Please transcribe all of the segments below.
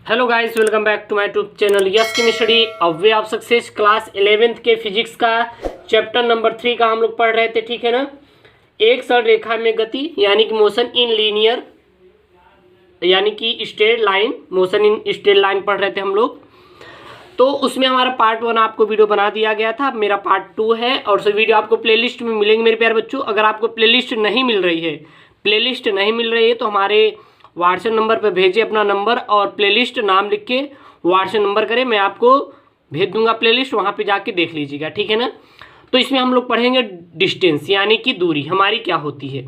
Hello guys, welcome back to my YouTube channel yes chemistry study of way of success. Class 11th के physics का chapter number 3 का हम लोग पढ़ रहे थे, ठीक है ना। एक सरल रेखा में गति यानी कि मोशन इन लीनियर यानी कि straight line, motion in straight line पढ़ रहे थे हम लोग। तो उसमें हमारा पार्ट 1 आपको वीडियो बना दिया गया था। मेरा पार्ट 2 है और सब वीडियो आपको प्लेलिस्ट में मिलेंगे मेरे प्यारे बच्चों। अगर आपको प्लेलिस्ट नहीं मिल रही है तो हमारे व्हाट्सएप नंबर पर भेजिए अपना नंबर और प्लेलिस्ट नाम लिख के व्हाट्सएप नंबर करें, मैं आपको भेज दूंगा प्लेलिस्ट, वहाँ पे जाके देख लीजिएगा, ठीक है ना। तो इसमें हम लोग पढ़ेंगे डिस्टेंस यानी कि दूरी हमारी क्या होती है।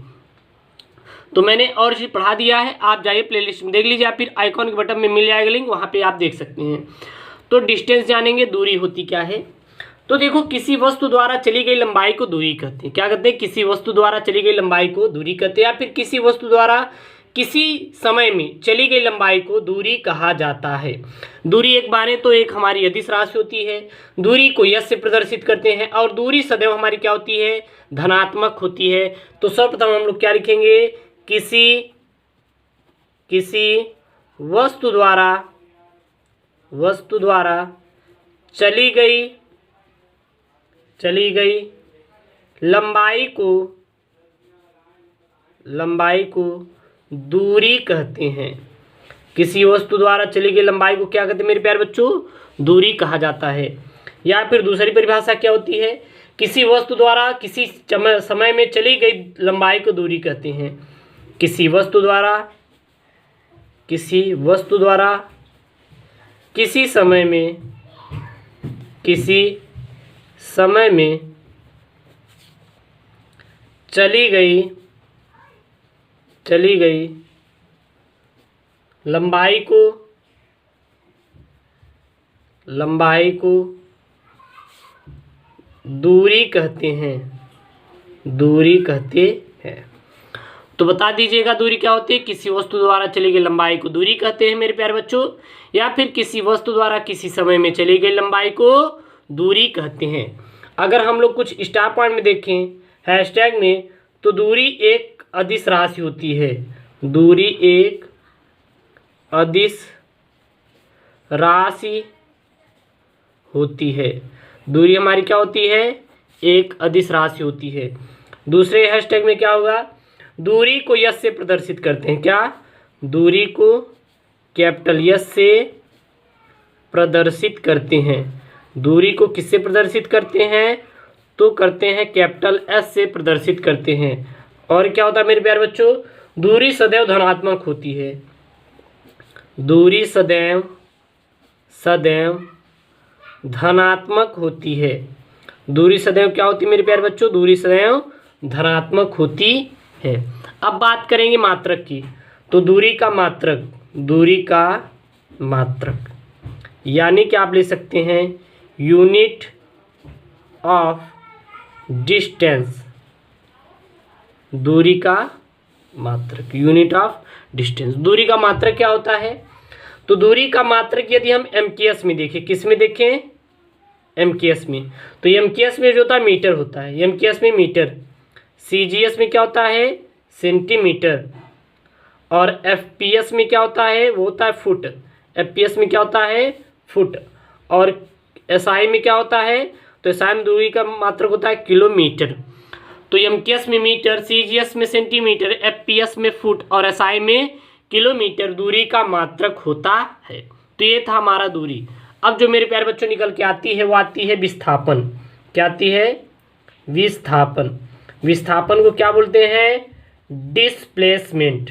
तो मैंने और चीज़ पढ़ा दिया है, आप जाइए प्लेलिस्ट में देख लीजिए, फिर आइकॉन के बटन में मिल जाएगा लिंक, वहाँ पर आप देख सकते हैं। तो डिस्टेंस जानेंगे, दूरी होती क्या है। तो देखो, किसी वस्तु द्वारा चली गई लंबाई को दूरी कहते हैं। क्या कहते हैं? किसी वस्तु द्वारा चली गई लंबाई को दूरी कहते हैं, या फिर किसी वस्तु द्वारा किसी समय में चली गई लंबाई को दूरी कहा जाता है। दूरी एक बारे तो एक हमारी अदिश राशि होती है। दूरी को यश से प्रदर्शित करते हैं और दूरी सदैव हमारी क्या होती है? धनात्मक होती है। तो सर्वप्रथम हम लोग क्या लिखेंगे? किसी वस्तु द्वारा चली गई लंबाई को दूरी कहते हैं। किसी वस्तु द्वारा चली गई लंबाई को क्या कहते हैं मेरे प्यारे बच्चों? दूरी कहा जाता है। या फिर दूसरी परिभाषा क्या होती है? किसी वस्तु द्वारा किसी समय में चली गई लंबाई को दूरी कहते हैं। किसी वस्तु द्वारा किसी समय में चली गई लंबाई को दूरी कहते हैं। तो बता दीजिएगा दूरी क्या होती है? किसी वस्तु द्वारा चली गई लंबाई को दूरी कहते हैं मेरे प्यारे बच्चों, या फिर किसी वस्तु द्वारा किसी समय में चली गई लंबाई को दूरी कहते हैं। अगर हम लोग कुछ स्टार पॉइंट में देखें हैशटैग में, तो दूरी एक अदिश राशि होती है। दूरी एक अदिश राशि होती है। दूरी हमारी क्या होती है? एक अदिश राशि होती है। दूसरे हैशटैग में क्या होगा? दूरी को यश से प्रदर्शित करते हैं। क्या? दूरी को कैपिटल यश से प्रदर्शित करते हैं। दूरी को किससे प्रदर्शित करते हैं? तो करते हैं कैपिटल एस से प्रदर्शित करते हैं। और क्या होता है मेरे प्यारे बच्चों? दूरी सदैव धनात्मक होती है। दूरी सदैव धनात्मक होती है। दूरी सदैव क्या होती है मेरे प्यारे बच्चों? दूरी सदैव धनात्मक होती है। अब बात करेंगे मात्रक की। तो दूरी का मात्रक यानी कि आप ले सकते हैं यूनिट ऑफ डिस्टेंस। दूरी का मात्रक, यूनिट ऑफ डिस्टेंस। दूरी का मात्रक क्या होता है? तो दूरी का मात्रक यदि हम एमकेएस में देखें, किस में देखें? एमकेएस में। तो एमकेएस में जो होता है मीटर होता है, एमकेएस में मीटर। सीजीएस में क्या होता है? सेंटीमीटर। और एफपीएस में क्या होता है? वो होता है फुट। एफपीएस में क्या होता है? फुट। और एसआई में क्या होता है? तो एसआई में दूरी का मात्रक होता है किलोमीटर। तो एमकेएस में मीटर, सीजीएस में सेंटीमीटर, एफपीएस में फुट और एसआई में किलोमीटर दूरी का मात्रक होता है। तो ये था हमारा दूरी। अब जो मेरे प्यारे बच्चों निकल के आती है वो आती है विस्थापन। क्या आती है? विस्थापन। विस्थापन को क्या बोलते हैं? डिस्प्लेसमेंट।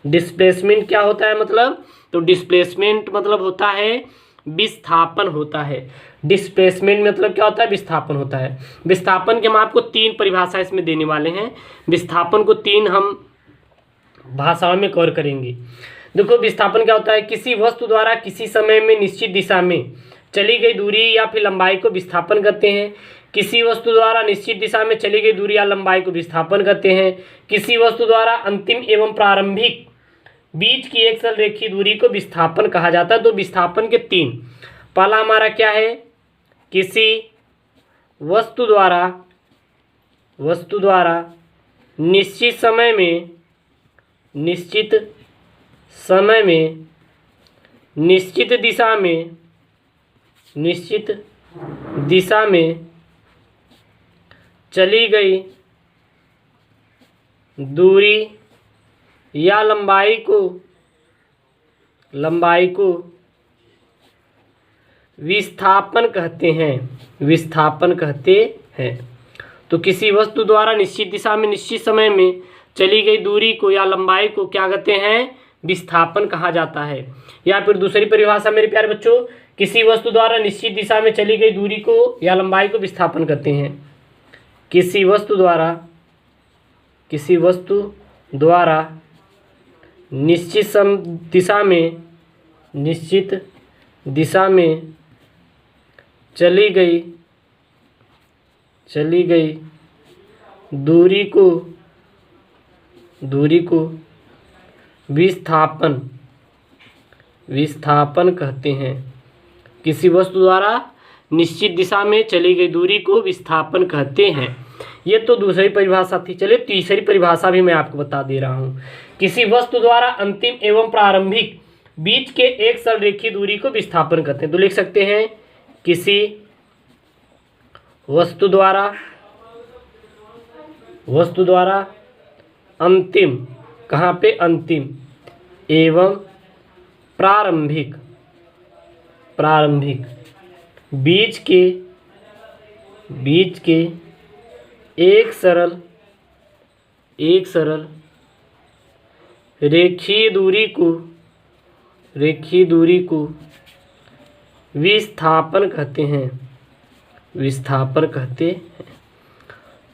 डिस्प्लेसमेंट क्या होता है मतलब? तो डिस्प्लेसमेंट मतलब होता है विस्थापन होता है। डिस्प्लेसमेंट मतलब क्या होता है? विस्थापन होता है। विस्थापन के हम आपको 3 परिभाषा इसमें देने वाले हैं। विस्थापन को 3 हम भाषाओं में कवर करेंगे। देखो, विस्थापन क्या होता है? किसी वस्तु द्वारा किसी समय में निश्चित दिशा में चली गई दूरी या फिर लंबाई को विस्थापन कहते हैं। किसी वस्तु द्वारा निश्चित दिशा में चली गई दूरी या लंबाई को विस्थापन कहते हैं। किसी वस्तु द्वारा अंतिम एवं प्रारंभिक बीच की एक सरल रेखीय दूरी को विस्थापन कहा जाता है। तो विस्थापन के 3, पहला हमारा क्या है? किसी वस्तु द्वारा निश्चित समय में निश्चित दिशा में चली गई दूरी या लंबाई को विस्थापन कहते हैं। तो किसी वस्तु द्वारा निश्चित दिशा में निश्चित समय में चली गई दूरी को या लंबाई को क्या कहते हैं? विस्थापन कहा जाता है। या फिर दूसरी परिभाषा मेरे प्यारे बच्चों, किसी वस्तु द्वारा निश्चित दिशा में चली गई दूरी को या लंबाई को विस्थापन कहते हैं। किसी वस्तु द्वारा निश्चित दिशा में चली गई दूरी को विस्थापन कहते हैं। किसी वस्तु द्वारा निश्चित दिशा में चली गई दूरी को विस्थापन कहते हैं। ये तो दूसरी परिभाषा थी। चलिए तीसरी परिभाषा भी मैं आपको बता दे रहा हूँ। किसी वस्तु द्वारा अंतिम एवं प्रारंभिक बीच के एक सरलरेखीय दूरी को विस्थापन कहते हैं। तो लिख सकते हैं, किसी वस्तु द्वारा अंतिम, कहाँ पे? अंतिम एवं प्रारंभिक बीच के एक सरल रेखीय दूरी को विस्थापन कहते हैं।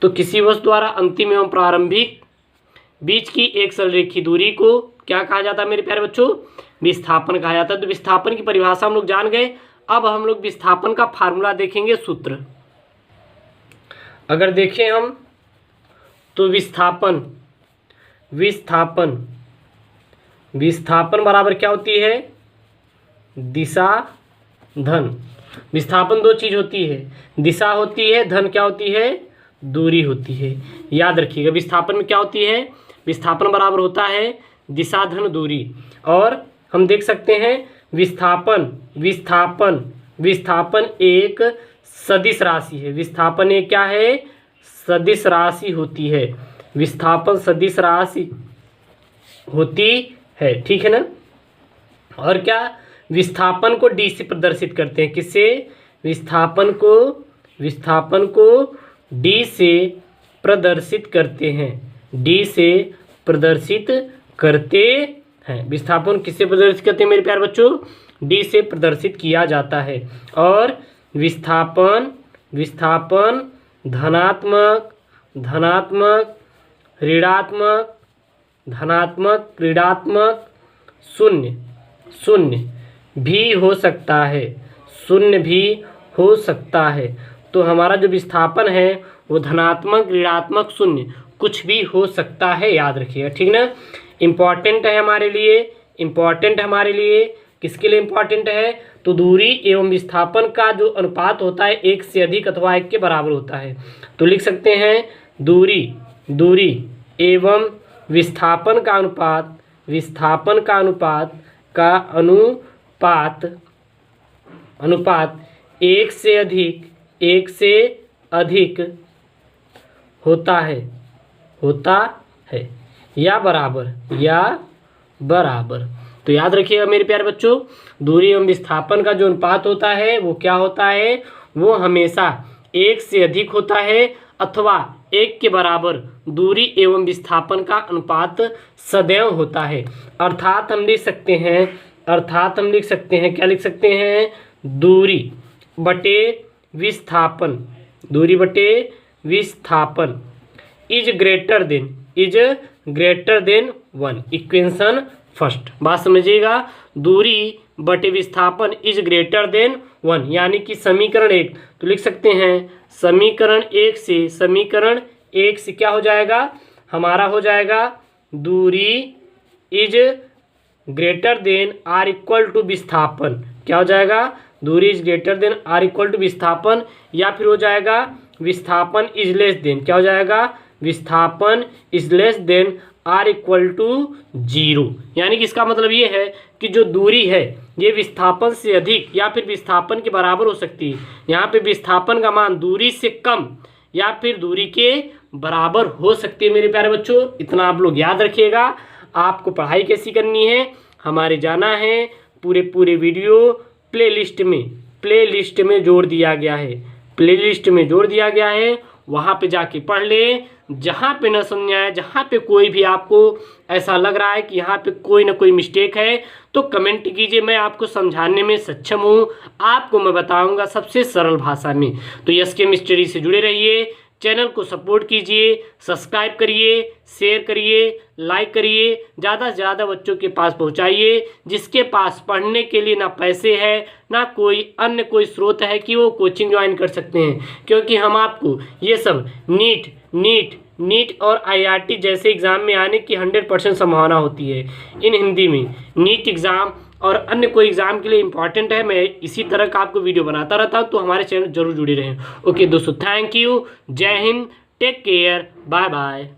तो किसी वस्तु द्वारा अंतिम एवं प्रारंभिक बीच की एक सरलरेखीय दूरी को क्या कहा जाता है मेरे प्यारे बच्चों? विस्थापन कहा जाता है। तो विस्थापन की परिभाषा हम लोग जान गए। अब हम लोग विस्थापन का फार्मूला देखेंगे, सूत्र। अगर देखें हम तो विस्थापन बराबर क्या होती है? दिशा धन। विस्थापन दो चीज होती है, दिशा होती है, धन क्या होती है? दूरी होती है। याद रखिएगा, विस्थापन में क्या होती है? विस्थापन बराबर होता है दिशा धन दूरी। और हम देख सकते हैं विस्थापन एक सदिश राशि है। विस्थापन एक क्या है? सदिश राशि होती है। विस्थापन सदिश राशि होती है, ठीक है ना। और क्या? विस्थापन को डी से प्रदर्शित करते हैं। किससे? विस्थापन को डी से प्रदर्शित करते हैं। डी से प्रदर्शित करते हैं। विस्थापन किससे प्रदर्शित करते हैं मेरे प्यारे बच्चों? डी से प्रदर्शित किया जाता है। और विस्थापन धनात्मक ऋणात्मक शून्य भी हो सकता है। तो हमारा जो विस्थापन है वो धनात्मक, ऋणात्मक, शून्य कुछ भी हो सकता है। याद रखिएगा, ठीक ना। इम्पॉर्टेंट है हमारे लिए। किसके लिए इम्पॉर्टेंट है? तो दूरी एवं विस्थापन का जो अनुपात होता है एक से अधिक अथवा एक के बराबर होता है। तो लिख सकते हैं दूरी एवं विस्थापन का अनुपात एक से अधिक होता है या बराबर। तो याद रखिएगा मेरे प्यारे बच्चों, दूरी एवं विस्थापन का जो अनुपात होता है वो क्या होता है? वो हमेशा एक से अधिक होता है अथवा एक के बराबर दूरी एवं विस्थापन का अनुपात सदैव होता है। अर्थात हम लिख सकते हैं क्या लिख सकते हैं? दूरी बटे विस्थापन is greater then 1। Equation first, बात समझिएगा। दूरी बटे विस्थापन इज ग्रेटर देन 1, यानी कि समीकरण 1। तो लिख सकते हैं समीकरण 1 से क्या हो जाएगा? हमारा हो जाएगा दूरी is greater than or equal to विस्थापन। क्या हो जाएगा? दूरी is greater than or equal to विस्थापन। या फिर हो जाएगा विस्थापन इज लेस देन, क्या हो जाएगा? विस्थापन is less than r equal to 0, यानी कि इसका मतलब ये है कि जो दूरी है ये विस्थापन से अधिक या फिर विस्थापन के बराबर हो सकती है। यहाँ पे विस्थापन का मान दूरी से कम या फिर दूरी के बराबर हो सकती है मेरे प्यारे बच्चों। इतना आप लोग याद रखिएगा। आपको पढ़ाई कैसी करनी है, हमारे जाना है पूरे वीडियो प्लेलिस्ट में जोड़ दिया गया है, प्लेलिस्ट में जोड़ दिया गया है, वहाँ पे जाके पढ़ ले। जहाँ पे न समझ आए, जहाँ पे कोई भी आपको ऐसा लग रहा है कि यहाँ पे कोई ना कोई मिस्टेक है तो कमेंट कीजिए, मैं आपको समझाने में सक्षम हूँ, आपको मैं बताऊँगा सबसे सरल भाषा में। तो यस केमिस्ट्री से जुड़े रहिए, चैनल को सपोर्ट कीजिए, सब्सक्राइब करिए, शेयर करिए, लाइक करिए, ज़्यादा से ज़्यादा बच्चों के पास पहुंचाइए जिसके पास पढ़ने के लिए ना पैसे है ना कोई अन्य कोई स्रोत है कि वो कोचिंग ज्वाइन कर सकते हैं। क्योंकि हम आपको ये सब नीट और IRT जैसे एग्ज़ाम में आने की 100% संभावना होती है। इन हिंदी में नीट एग्ज़ाम और अन्य कोई एग्ज़ाम के लिए इंपॉर्टेंट है, मैं इसी तरह का आपको वीडियो बनाता रहता हूँ, तो हमारे चैनल जरूर जुड़े रहें। ओके दोस्तों, थैंक यू, जय हिंद, टेक केयर, बाय बाय।